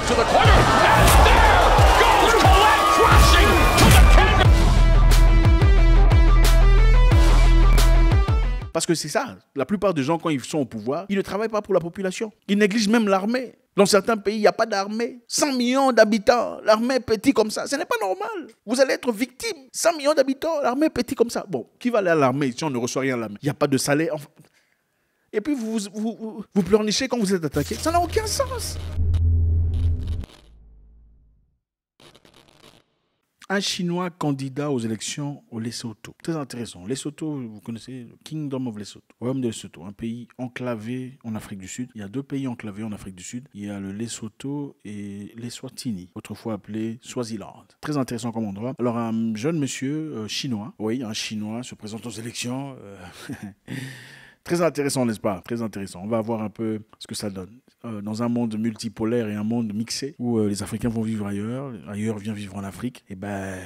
to the corner, and there goes Colette crashing to the canvas. Parce que c'est ça, la plupart des gens, quand ils sont au pouvoir, ils ne travaillent pas pour la population. Ils négligent même l'armée. Dans certains pays, il n'y a pas d'armée. 100 millions d'habitants, l'armée est petite comme ça. Ce n'est pas normal. Vous allez être victime. 100 millions d'habitants, l'armée est petite comme ça. Bon, qui va aller à l'armée si on ne reçoit rien à l'armée? Il n'y a pas de salaire. Enfin... Et puis vous pleurnichez quand vous êtes attaqué. Ça n'a aucun sens. Un Chinois candidat aux élections au Lesotho. Très intéressant. Lesotho, vous connaissez le Kingdom of Lesotho. Royaume de Lesotho, un pays enclavé en Afrique du Sud. Il y a deux pays enclavés en Afrique du Sud. Il y a le Lesotho et l'Eswatini, autrefois appelé Swaziland. Très intéressant comme endroit. Alors un jeune monsieur chinois, oui, un Chinois se présente aux élections. Très intéressant, n'est-ce pas? Très intéressant. On va voir un peu ce que ça donne. Dans un monde multipolaire et un monde mixé, où les Africains vont vivre ailleurs, ailleurs vient vivre en Afrique, et ben,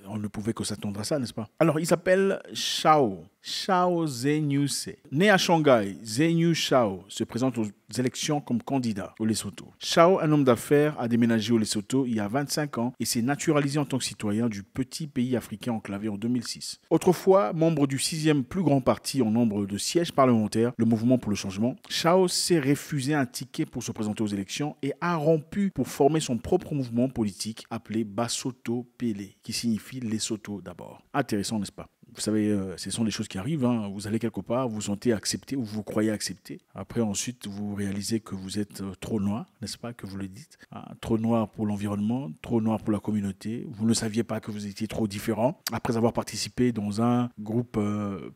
on ne pouvait que s'attendre à ça, n'est-ce pas? Alors, il s'appelle Shao Zenyuse. Né à Shanghai, Zenyu Shao se présente aux élections comme candidat au Lesotho. Shao, un homme d'affaires, a déménagé au Lesotho il y a 25 ans et s'est naturalisé en tant que citoyen du petit pays africain enclavé en 2006. Autrefois, membre du 6e plus grand parti en nombre de sièges parlementaires, le Mouvement pour le changement, Shao s'est refusé un ticket pour se présenter aux élections et a rompu pour former son propre mouvement politique appelé Basotho Pele, qui signifie Lesotho d'abord. Intéressant, n'est-ce pas? Vous savez, ce sont des choses qui arrivent. Hein. Vous allez quelque part, vous vous sentez accepté ou vous croyez accepté. Après, ensuite, vous réalisez que vous êtes trop noir, n'est-ce pas, que vous le dites. Hein. Trop noir pour l'environnement, trop noir pour la communauté. Vous ne saviez pas que vous étiez trop différent. Après avoir participé dans un groupe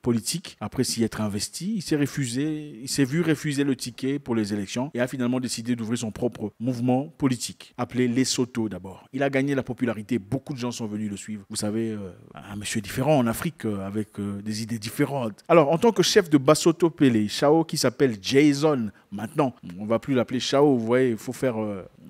politique, après s'y être investi, il s'est vu refuser le ticket pour les élections et a finalement décidé d'ouvrir son propre mouvement politique, appelé Lesotho d'abord. Il a gagné la popularité. Beaucoup de gens sont venus le suivre. Vous savez, un monsieur différent en Afrique, avec des idées différentes. Alors, en tant que chef de Basotho Pele, Shao, qui s'appelle Jason, maintenant, on ne va plus l'appeler Shao, vous voyez, il faut faire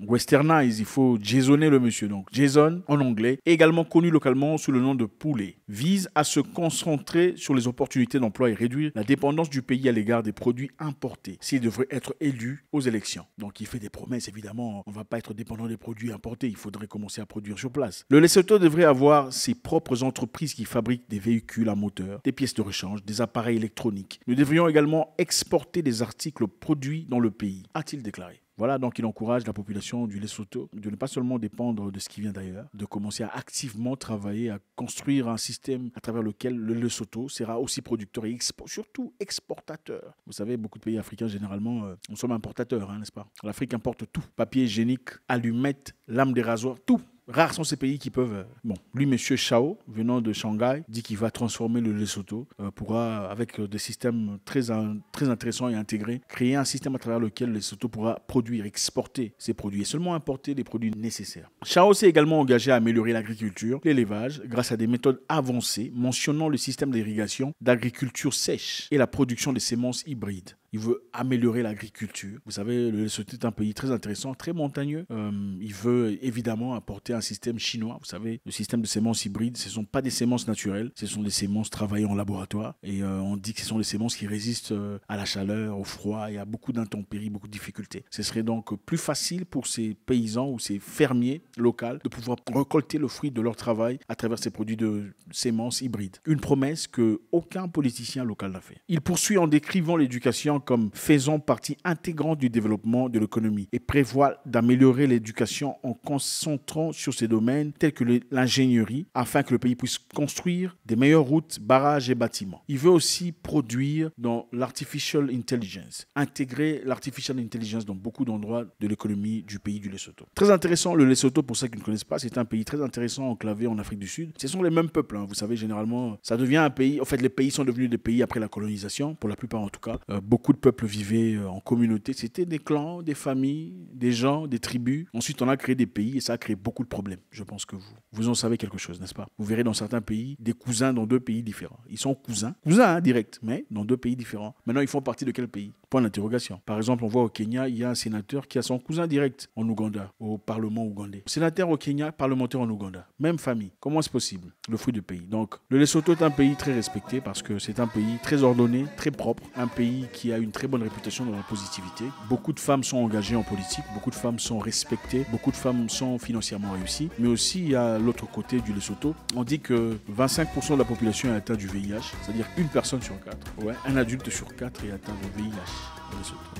westernize, il faut jasonner le monsieur. Donc, Jason, en anglais, également connu localement sous le nom de Poulet, vise à se concentrer sur les opportunités d'emploi et réduire la dépendance du pays à l'égard des produits importés, s'il devrait être élu aux élections. Donc, il fait des promesses, évidemment, on ne va pas être dépendant des produits importés, il faudrait commencer à produire sur place. Le Lesotho devrait avoir ses propres entreprises qui fabriquent des véhicules à moteur, des pièces de rechange, des appareils électroniques. Nous devrions également exporter des articles produits dans le pays, a-t-il déclaré. Voilà, donc il encourage la population du Lesotho de ne pas seulement dépendre de ce qui vient d'ailleurs, de commencer à activement travailler, à construire un système à travers lequel le Lesotho sera aussi producteur et surtout exportateur. Vous savez, beaucoup de pays africains, généralement, nous sommes importateurs, hein, n'est-ce pas? L'Afrique importe tout. Papier hygiénique, allumettes, lames des rasoirs, tout. Rares sont ces pays qui peuvent... Bon, lui, M. Shao, venant de Shanghai, dit qu'il va transformer le Lesotho, pourra, avec des systèmes très intéressants et intégrés, créer un système à travers lequel le Lesotho pourra produire, exporter ses produits et seulement importer les produits nécessaires. Shao s'est également engagé à améliorer l'agriculture, l'élevage, grâce à des méthodes avancées, mentionnant le système d'irrigation, d'agriculture sèche et la production des semences hybrides. Il veut améliorer l'agriculture. Vous savez, le Lesotho est un pays très intéressant, très montagneux. Il veut évidemment apporter un système chinois. Vous savez, le système de semences hybrides, ce ne sont pas des semences naturelles, ce sont des semences travaillées en laboratoire. Et on dit que ce sont des semences qui résistent à la chaleur, au froid et à beaucoup d'intempéries, beaucoup de difficultés. Ce serait donc plus facile pour ces paysans ou ces fermiers locaux de pouvoir récolter le fruit de leur travail à travers ces produits de semences hybrides. Une promesse qu'aucun politicien local n'a fait. Il poursuit en décrivant l'éducation comme faisant partie intégrante du développement de l'économie et prévoit d'améliorer l'éducation en concentrant sur ces domaines tels que l'ingénierie afin que le pays puisse construire des meilleures routes, barrages et bâtiments. Il veut aussi produire dans l'artificial intelligence, intégrer l'artificial intelligence dans beaucoup d'endroits de l'économie du pays du Lesotho. Très intéressant, le Lesotho, pour ceux qui ne connaissent pas, c'est un pays très intéressant enclavé en Afrique du Sud. Ce sont les mêmes peuples, hein. Vous savez, généralement, ça devient un pays, en fait, les pays sont devenus des pays après la colonisation, pour la plupart en tout cas. Beaucoup de peuples vivaient en communauté, c'était des clans, des familles, des gens, des tribus. Ensuite, on a créé des pays et ça a créé beaucoup de problèmes. Je pense que vous en savez quelque chose, n'est-ce pas? Vous verrez dans certains pays des cousins dans deux pays différents. Ils sont cousins hein, direct, mais dans deux pays différents. Maintenant, ils font partie de quel pays? Point d'interrogation. Par exemple, on voit au Kenya, il y a un sénateur qui a son cousin direct en Ouganda, au Parlement ougandais. Sénateur au Kenya, parlementaire en Ouganda. Même famille. Comment est-ce possible? Le fruit du pays. Donc, le Lesotho est un pays très respecté parce que c'est un pays très ordonné, très propre. Un pays qui a une très bonne réputation dans la positivité. Beaucoup de femmes sont engagées en politique, beaucoup de femmes sont respectées, beaucoup de femmes sont financièrement réussies. Mais aussi, il y a l'autre côté du Lesotho. On dit que 25% de la population est atteinte du VIH, c'est-à-dire une personne sur 4. Ouais, un adulte sur 4 est atteint de VIH.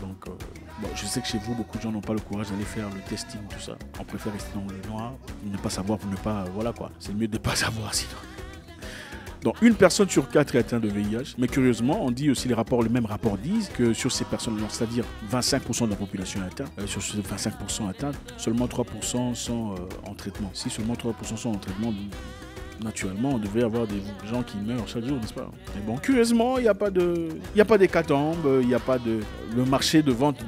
Donc, bon, je sais que chez vous, beaucoup de gens n'ont pas le courage d'aller faire le testing, tout ça. On préfère rester dans le noir, ne pas savoir pour ne pas... Voilà quoi, c'est mieux de ne pas savoir sinon. Donc, une personne sur 4 est atteinte de VIH. Mais curieusement, on dit aussi, les mêmes rapports disent que sur ces personnes, c'est-à-dire 25% de la population est atteinte, sur ces 25% atteintes, seulement 3% sont en traitement. Si seulement 3% sont en traitement, naturellement, on devrait avoir des gens qui meurent chaque jour, n'est-ce pas? Mais bon, curieusement, il n'y a pas d'hécatombe, il n'y a pas de... Le marché de vente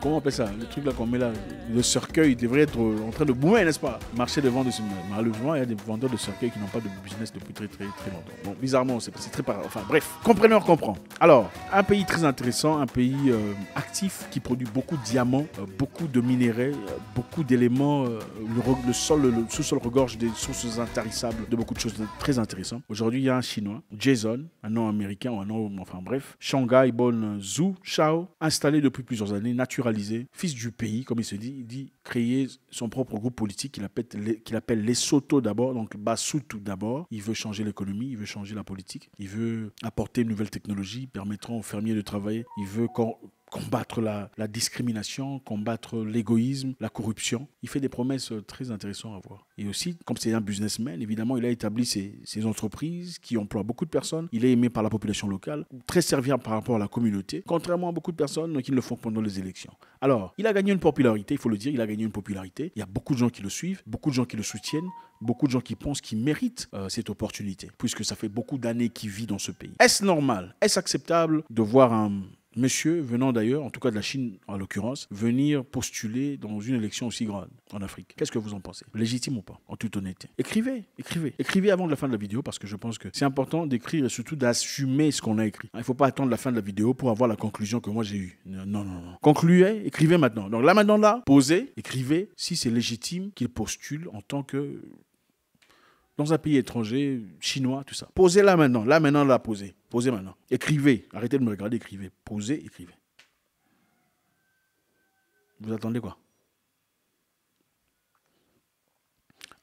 comment on appelle ça? Le truc là qu'on met là, le cercueil devrait être en train de boomer, n'est-ce pas? Marché de vente de cercueil. Malheureusement, il y a des vendeurs de cercueils qui n'ont pas de business depuis très longtemps. Bon, bizarrement, c'est très pareil. Enfin, bref, compreneur comprend. Alors, un pays très intéressant, un pays actif qui produit beaucoup de diamants, beaucoup de minéraux, beaucoup d'éléments. Le sous-sol regorge des sources intarissables de beaucoup de choses très intéressantes. Aujourd'hui, il y a un Chinois, Jason, un nom américain ou un nom, enfin bref, Shanghai Bon Zhu Shao, installé depuis plusieurs années, naturalisé, fils du pays, comme il se dit, il dit créer son propre groupe politique qu'il appelle Lesotho d'abord, donc Basotho d'abord. Il veut changer l'économie, il veut changer la politique, il veut apporter une nouvelle technologie permettant aux fermiers de travailler, il veut combattre la discrimination, combattre l'égoïsme, la corruption. Il fait des promesses très intéressantes à voir. Et aussi, comme c'est un businessman, évidemment, il a établi ses entreprises qui emploient beaucoup de personnes. Il est aimé par la population locale, très serviable par rapport à la communauté, contrairement à beaucoup de personnes qui le font pendant les élections. Alors, il a gagné une popularité, il faut le dire, il a gagné une popularité. Il y a beaucoup de gens qui le suivent, beaucoup de gens qui le soutiennent, beaucoup de gens qui pensent qu'il mérite cette opportunité, puisque ça fait beaucoup d'années qu'il vit dans ce pays. Est-ce normal? Est-ce acceptable de voir un monsieur venant d'ailleurs, en tout cas de la Chine en l'occurrence, venir postuler dans une élection aussi grande en Afrique? Qu'est-ce que vous en pensez? Légitime ou pas? En toute honnêteté. Écrivez avant de la fin de la vidéo parce que je pense que c'est important d'écrire et surtout d'assumer ce qu'on a écrit. Il ne faut pas attendre la fin de la vidéo pour avoir la conclusion que moi j'ai eue. Non. Concluez, écrivez maintenant. Donc là maintenant, posez, écrivez si c'est légitime qu'il postule en tant que... dans un pays étranger, chinois, tout ça. Posez là maintenant, posez. Posez maintenant. Écrivez. Arrêtez de me regarder, écrivez. Posez, écrivez. Vous attendez quoi?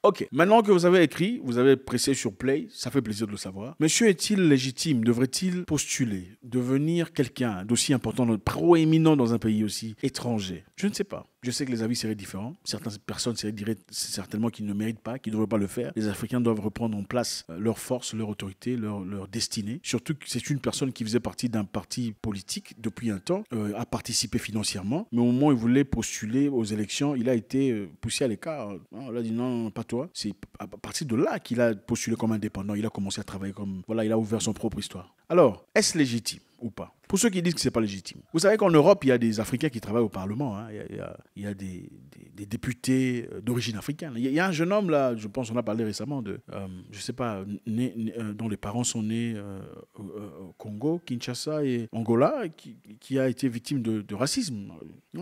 Ok, maintenant que vous avez écrit, vous avez pressé sur play, ça fait plaisir de le savoir. Monsieur est-il légitime? Devrait-il postuler? Devenir quelqu'un d'aussi important, proéminent dans un pays aussi étranger? Je ne sais pas. Je sais que les avis seraient différents. Certaines personnes diraient certainement qu'ils ne méritent pas, qu'ils ne devraient pas le faire. Les Africains doivent reprendre en place leur force, leur autorité, leur destinée. Surtout que c'est une personne qui faisait partie d'un parti politique depuis un temps, a participé financièrement. Mais au moment où il voulait postuler aux élections, il a été poussé à l'écart. On a dit non, pas toi. C'est à partir de là qu'il a postulé comme indépendant. Il a commencé à travailler comme... Voilà, il a ouvert son propre histoire. Alors, est-ce légitime ou pas? Pour ceux qui disent que ce n'est pas légitime. Vous savez qu'en Europe, il y a des Africains qui travaillent au Parlement. Hein. Il y a des députés d'origine africaine. Il y a un jeune homme, là, je pense, on a parlé récemment, je ne sais pas, dont les parents sont nés au Congo, Kinshasa et Angola, qui a été victime de racisme.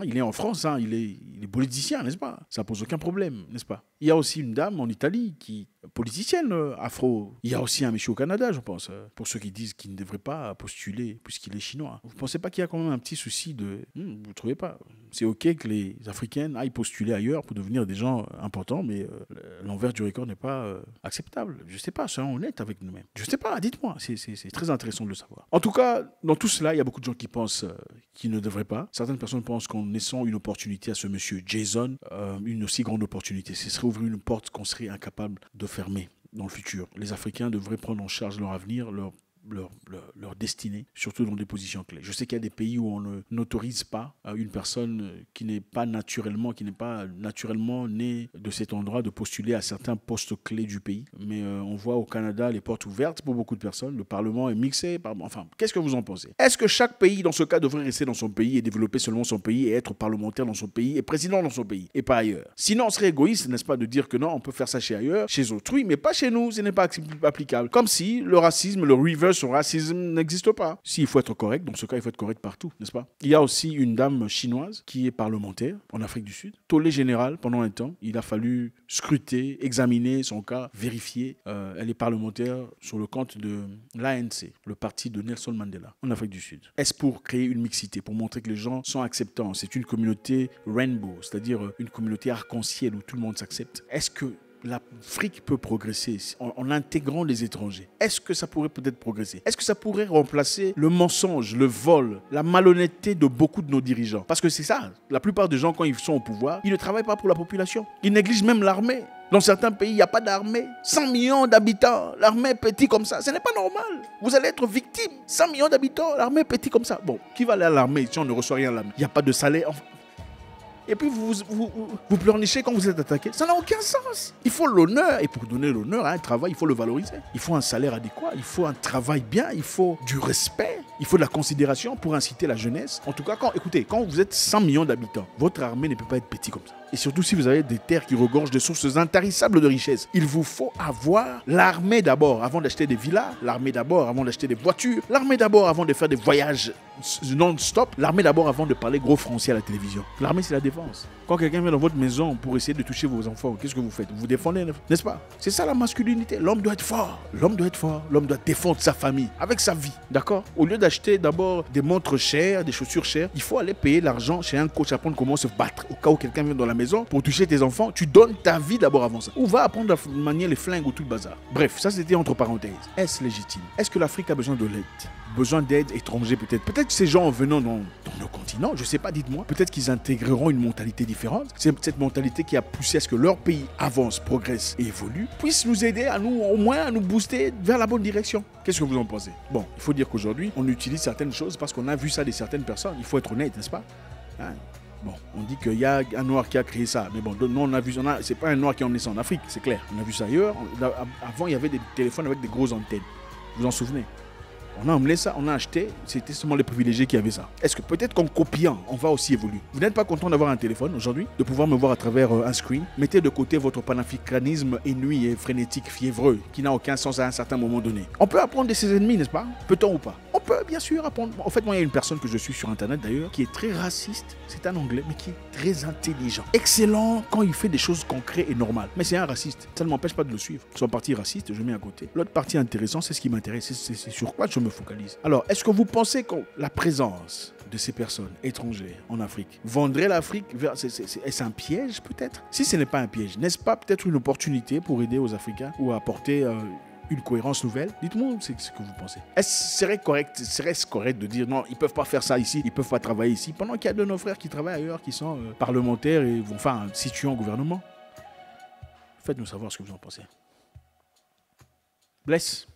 Il est en France, hein, il est politicien, n'est-ce pas? Ça ne pose aucun problème, n'est-ce pas? Il y a aussi une dame en Italie qui politicienne afro. Il y a aussi un monsieur au Canada, je pense, pour ceux qui disent qu'il ne devrait pas postuler puisqu'il est chinois. Vous ne pensez pas qu'il y a quand même un petit souci de... vous ne trouvez pas? C'est OK que les Africaines aillent postuler ailleurs pour devenir des gens importants, mais l'envers du record n'est pas acceptable. Je ne sais pas, soyons honnêtes avec nous-mêmes. Je ne sais pas, dites-moi, c'est très intéressant de le savoir. En tout cas, dans tout cela, il y a beaucoup de gens qui pensent qu'ils ne devraient pas. Certaines personnes pensent qu'en laissant une opportunité à ce monsieur Jason, une aussi grande opportunité, ce serait ouvrir une porte qu'on serait incapable de fermer dans le futur. Les Africains devraient prendre en charge leur avenir, leur destinée, surtout dans des positions clés. Je sais qu'il y a des pays où on n'autorise pas une personne qui n'est pas naturellement née de cet endroit de postuler à certains postes clés du pays. Mais on voit au Canada les portes ouvertes pour beaucoup de personnes. Le Parlement est mixé. Enfin, qu'est-ce que vous en pensez? Est-ce que chaque pays, dans ce cas, devrait rester dans son pays et développer seulement son pays et être parlementaire dans son pays et président dans son pays et pas ailleurs? Sinon, on serait égoïste, n'est-ce pas, de dire que non, on peut faire ça chez autrui, mais pas chez nous. Ce n'est pas applicable. Comme si le racisme, le reverse au racisme n'existe pas. S'il faut être correct, dans ce cas, il faut être correct partout, n'est-ce pas? Il y a aussi une dame chinoise qui est parlementaire en Afrique du Sud. Tollé général pendant un temps. Il a fallu scruter, examiner son cas, vérifier. Elle est parlementaire sur le compte de l'ANC, le parti de Nelson Mandela, en Afrique du Sud. Est-ce pour créer une mixité, pour montrer que les gens sont acceptants? C'est une communauté rainbow, c'est-à-dire une communauté arc-en-ciel où tout le monde s'accepte. Est-ce que l'Afrique peut progresser en intégrant les étrangers? Est-ce que ça pourrait peut-être progresser? Est-ce que ça pourrait remplacer le mensonge, le vol, la malhonnêteté de beaucoup de nos dirigeants? Parce que c'est ça, la plupart des gens, quand ils sont au pouvoir, ils ne travaillent pas pour la population. Ils négligent même l'armée. Dans certains pays, il n'y a pas d'armée. 100 millions d'habitants, l'armée est petite comme ça. Ce n'est pas normal. Vous allez être victime. 100 millions d'habitants, l'armée est petite comme ça. Bon, qui va aller à l'armée si on ne reçoit rien à l'armée? Il n'y a pas de salaire. Et puis vous pleurnichez quand vous êtes attaqué. Ça n'a aucun sens. Il faut l'honneur. Et pour donner l'honneur à un travail, il faut le valoriser. Il faut un salaire adéquat. Il faut un travail bien. Il faut du respect. Il faut de la considération pour inciter la jeunesse. En tout cas, quand vous êtes 100 millions d'habitants, votre armée ne peut pas être petite comme ça. Et surtout si vous avez des terres qui regorgent de sources intarissables de richesse. Il vous faut avoir l'armée d'abord avant d'acheter des villas, l'armée d'abord avant d'acheter des voitures, l'armée d'abord avant de faire des voyages non-stop, l'armée d'abord avant de parler gros français à la télévision. L'armée, c'est la défense. Quand quelqu'un vient dans votre maison pour essayer de toucher vos enfants, qu'est-ce que vous faites? Vous vous défendez, n'est-ce pas? C'est ça la masculinité. L'homme doit être fort. L'homme doit être fort. L'homme doit défendre sa famille avec sa vie. D'accord? Au lieu d'acheter d'abord des montres chères, des chaussures chères, il faut aller payer l'argent chez un coach, apprendre comment se battre. Au cas où quelqu'un vient dans la maison pour toucher tes enfants, tu donnes ta vie d'abord avant ça. Ou va apprendre à manier les flingues ou tout le bazar. Bref, ça c'était entre parenthèses. Est-ce légitime? Est-ce que l'Afrique a besoin de l'aide? Besoin d'aide étrangère peut-être? Peut-être que ces gens en venant dans nos continents, je ne sais pas, dites-moi, peut-être qu'ils intégreront une mentalité différente. C'est cette mentalité qui a poussé à ce que leur pays avance, progresse et évolue, puisse nous aider à nous, au moins à nous booster vers la bonne direction. Qu'est-ce que vous en pensez? Bon, il faut dire qu'aujourd'hui, on utilise certaines choses parce qu'on a vu ça de certaines personnes. Il faut être honnête, n'est-ce pas? Hein? Bon, on dit qu'il y a un noir qui a créé ça, mais bon, nous on a vu, c'est pas un noir qui est né en Afrique, c'est clair. On a vu ça ailleurs. Avant, il y avait des téléphones avec des grosses antennes. Vous vous en souvenez? On a emmené ça, on a acheté, c'était seulement les privilégiés qui avaient ça. Est-ce que peut-être qu'en copiant, on va aussi évoluer? Vous n'êtes pas content d'avoir un téléphone aujourd'hui, de pouvoir me voir à travers un screen? Mettez de côté votre panafricanisme ennuyé, frénétique, fiévreux, qui n'a aucun sens à un certain moment donné. On peut apprendre de ses ennemis, n'est-ce pas? Peut-on ou pas? On peut bien sûr apprendre. En fait, moi, il y a une personne que je suis sur Internet d'ailleurs, qui est très raciste. C'est un Anglais, mais qui est très intelligent. Excellent quand il fait des choses concrètes et normales. Mais c'est un raciste. Ça ne m'empêche pas de le suivre. Son parti raciste, je mets à côté. L'autre partie intéressant, c'est ce qui m'intéresse. C'est sur quoi je me focalise. Alors, est-ce que vous pensez que la présence de ces personnes étrangères en Afrique vendrait l'Afrique vers... Est-ce un piège peut-être? Si ce n'est pas un piège, n'est-ce pas peut-être une opportunité pour aider aux Africains ou à apporter une cohérence nouvelle? Dites-moi ce que vous pensez. Serait-ce correct de dire non, ils ne peuvent pas faire ça ici, ils ne peuvent pas travailler ici, pendant qu'il y a de nos frères qui travaillent ailleurs, qui sont parlementaires et situés en gouvernement? Faites-nous savoir ce que vous en pensez. Bless.